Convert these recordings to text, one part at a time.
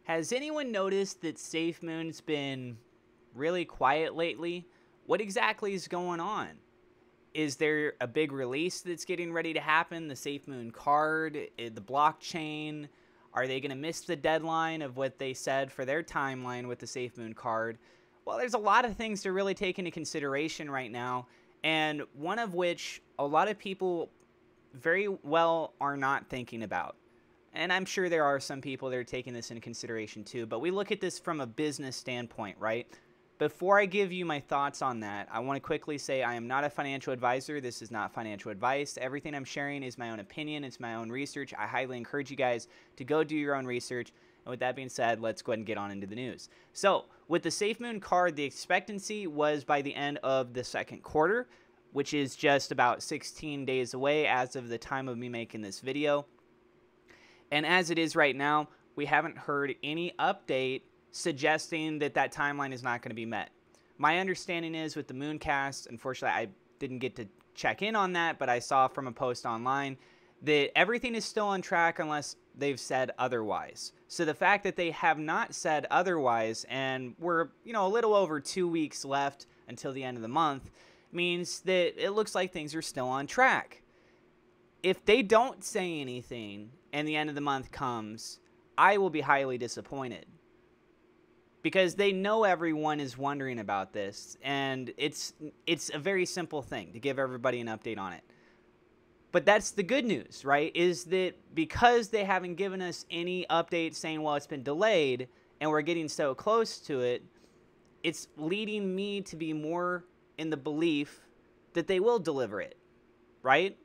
Has anyone noticed that SafeMoon's been really quiet lately? What exactly is going on? Is there a big release that's getting ready to happen? The SafeMoon card, the blockchain? Are they going to miss the deadline of what they said for their timeline with the SafeMoon card? Well, there's a lot of things to really take into consideration right now, and one of which a lot of people very well are not thinking about. And I'm sure there are some people that are taking this into consideration too, but we look at this from a business standpoint, right? Before I give you my thoughts on that, I want to quickly say I am not a financial advisor. This is not financial advice. Everything I'm sharing is my own opinion. It's my own research. I highly encourage you guys to go do your own research. And with that being said, let's go ahead and get on into the news. So with the SafeMoon card, the expectancy was by the end of the second quarter, which is just about 16 days away as of the time of me making this video. And as it is right now, we haven't heard any update suggesting that that timeline is not going to be met. My understanding is with the Mooncast, unfortunately, I didn't get to check in on that, but I saw from a post online that everything is still on track unless they've said otherwise. So the fact that they have not said otherwise, and we're, a little over 2 weeks left until the end of the month, means that it looks like things are still on track. If they don't say anything and the end of the month comes, I will be highly disappointed. Because they know everyone is wondering about this, and it's a very simple thing to give everybody an update on it. But that's the good news, right? Is that because they haven't given us any update saying, well, it's been delayed, and we're getting so close to it, it's leading me to be more in the belief that they will deliver it, right?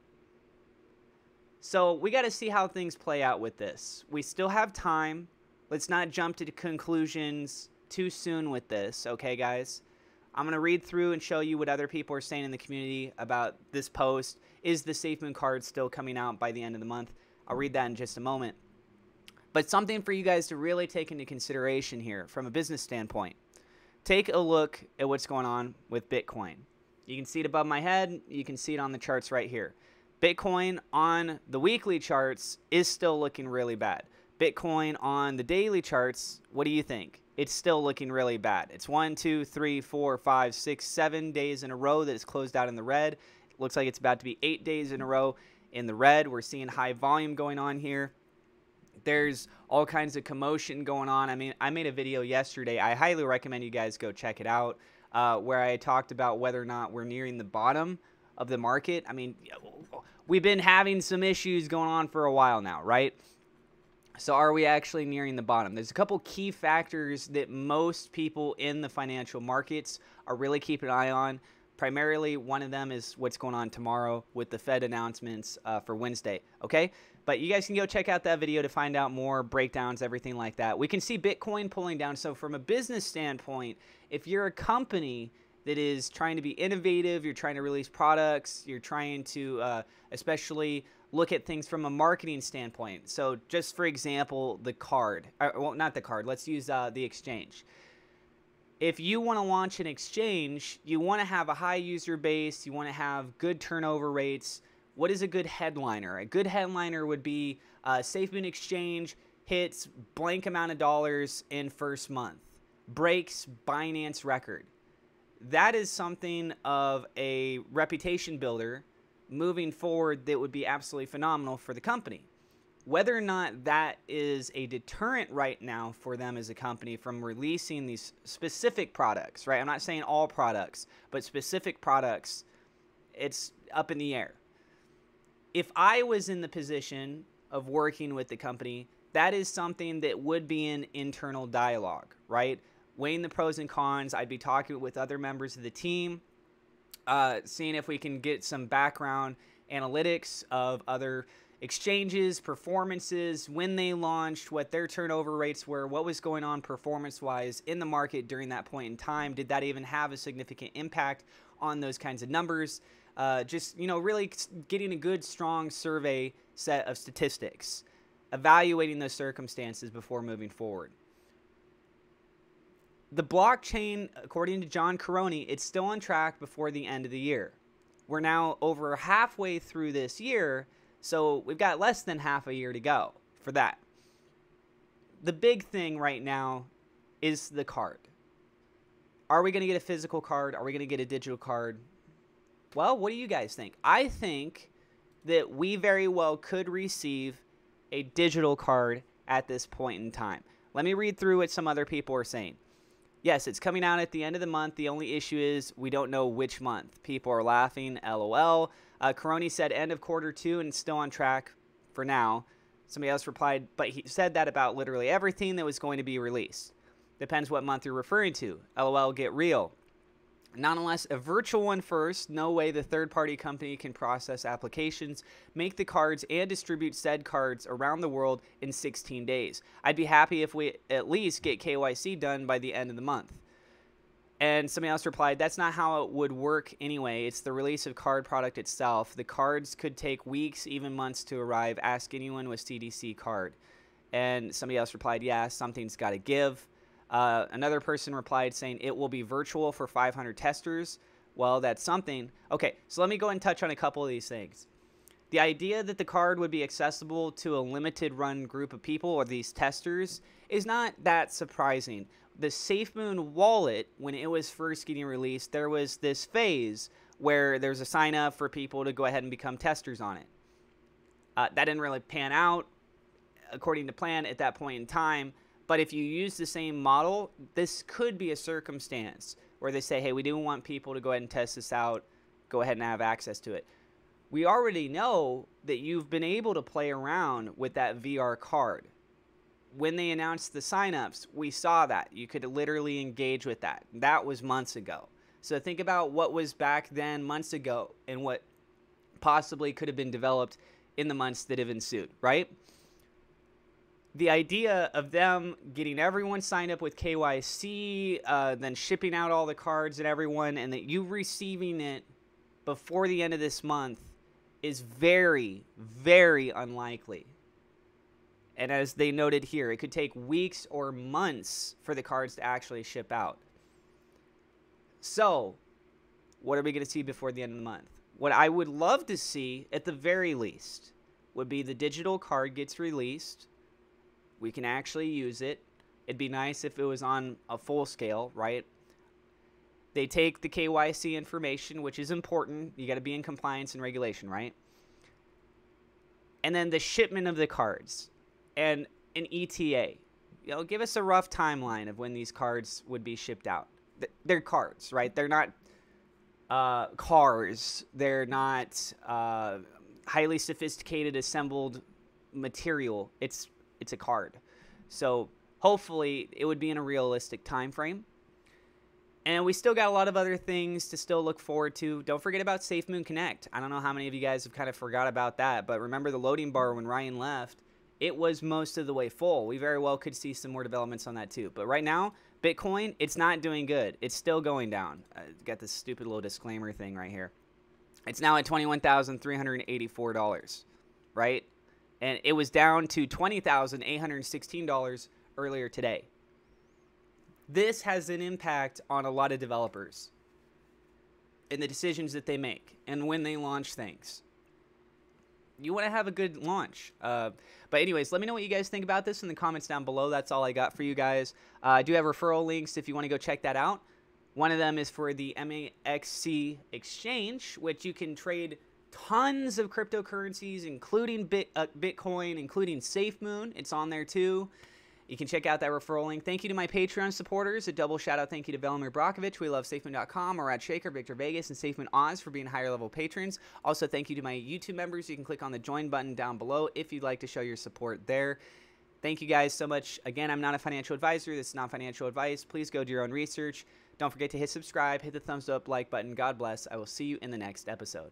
So we got to see how things play out with this. We still have time. Let's not jump to conclusions too soon with this, okay, guys? I'm going to read through and show you what other people are saying in the community about this post. Is the SafeMoon card still coming out by the end of the month? I'll read that in just a moment. But something for you guys to really take into consideration here from a business standpoint. Take a look at what's going on with Bitcoin. You can see it above my head. You can see it on the charts right here. Bitcoin on the weekly charts is still looking really bad. Bitcoin on the daily charts, what do you think? It's still looking really bad. It's 1, 2, 3, 4, 5, 6, 7 days in a row that it's closed out in the red. It looks like it's about to be 8 days in a row in the red. We're seeing high volume going on here. There's all kinds of commotion going on. I mean, I made a video yesterday. I highly recommend you guys go check it out, where I talked about whether or not we're nearing the bottom of the market. I mean, we've been having some issues going on for a while now, right? So are we actually nearing the bottom? There's a couple key factors that most people in the financial markets are really keeping an eye on. Primarily, one of them is what's going on tomorrow with the Fed announcements for Wednesday, okay? But you guys can go check out that video to find out more breakdowns, everything like that. We can see Bitcoin pulling down. So from a business standpoint, if you're a company that is trying to be innovative, you're trying to release products, you're trying to especially look at things from a marketing standpoint. So just for example, the card, well, not the card, let's use the exchange. If you want to launch an exchange, you want to have a high user base, you want to have good turnover rates. What is a good headliner? A good headliner would be SafeMoon exchange hits blank amount of dollars in first month, breaks Binance record. That is something of a reputation builder moving forward that would be absolutely phenomenal for the company. Whether or not that is a deterrent right now for them as a company from releasing these specific products, right? I'm not saying all products, but specific products, it's up in the air. If I was in the position of working with the company, that is something that would be an internal dialogue, right? Weighing the pros and cons. I'd be talking with other members of the team, seeing if we can get some background analytics of other exchanges, performances, when they launched, what their turnover rates were, what was going on performance-wise in the market during that point in time. Did that even have a significant impact on those kinds of numbers? Just, really getting a good, strong survey set of statistics, evaluating those circumstances before moving forward. The blockchain, according to John Caroni, it's still on track before the end of the year. We're now over halfway through this year, so we've got less than half a year to go for that. the big thing right now is the card. Are we going to get a physical card? Are we going to get a digital card? Well, what do you guys think? I think that we very well could receive a digital card at this point in time. Let me read through what some other people are saying. Yes, it's coming out at the end of the month. The only issue is we don't know which month. People are laughing, LOL. Caroni said end of quarter 2 and still on track for now. Somebody else replied, but he said that about literally everything that was going to be released. Depends what month you're referring to. LOL, get real. Nonetheless, a virtual one first. No way the third-party company can process applications, make the cards, and distribute said cards around the world in 16 days. I'd be happy if we at least get KYC done by the end of the month. And somebody else replied, that's not how it would work anyway. It's the release of card product itself. The cards could take weeks, even months to arrive. Ask anyone with CDC card. And somebody else replied, yeah, something's got to give. Another person replied saying it will be virtual for 500 testers. Well, that's something. Okay, so let me go and touch on a couple of these things. The idea that the card would be accessible to a limited run group of people or these testers is not that surprising. The SafeMoon wallet, when it was first getting released, there was this phase where there's a sign up for people to go ahead and become testers on it. That didn't really pan out according to plan at that point in time. But if you use the same model, this could be a circumstance where they say, hey, we do want people to go ahead and test this out. Go ahead and have access to it. We already know that you've been able to play around with that VR card. When they announced the signups, we saw that. You could literally engage with that. That was months ago. So think about what was back then months ago and what possibly could have been developed in the months that have ensued, right? The idea of them getting everyone signed up with KYC, then shipping out all the cards and everyone, and that you receiving it before the end of this month is very, very unlikely. And as they noted here, it could take weeks or months for the cards to actually ship out. So, what are we going to see before the end of the month? What I would love to see, at the very least, would be the digital card gets released. We can actually use it. It'd be nice if it was on a full scale, right? They take the KYC information, which is important. You got to be in compliance and regulation, right? And then the shipment of the cards and an ETA. You know, give us a rough timeline of when these cards would be shipped out. They're cards, right? They're not cars. They're not highly sophisticated assembled material. It's a card. So hopefully it would be in a realistic time frame. And we still got a lot of other things to still look forward to. Don't forget about SafeMoon Connect. I don't know how many of you guys have kind of forgot about that, but remember the loading bar when Ryan left, it was most of the way full. We very well could see some more developments on that too. But right now, Bitcoin, it's not doing good. It's still going down. Got this stupid little disclaimer thing right here. It's now at $21,384, right? And it was down to $20,816 earlier today. This has an impact on a lot of developers and the decisions that they make and when they launch things. You want to have a good launch. But anyways, let me know what you guys think about this in the comments down below. That's all I got for you guys. I do have referral links if you want to go check that out. One of them is for the MAXC exchange, which you can trade tons of cryptocurrencies, including Bitcoin, including SafeMoon. It's on there too. You can check out that referral link. Thank you to my Patreon supporters. A double shout out thank you to Velimir Brockovich, We Love SafeMoon.com, Murad Shaker, Victor Vegas, and SafeMoon Oz for being higher level patrons. Also, thank you to my YouTube members. You can click on the join button down below if you'd like to show your support there. Thank you guys so much. Again, I'm not a financial advisor. This is not financial advice. Please go do your own research. Don't forget to hit subscribe, hit the thumbs up, like button. God bless. I will see you in the next episode.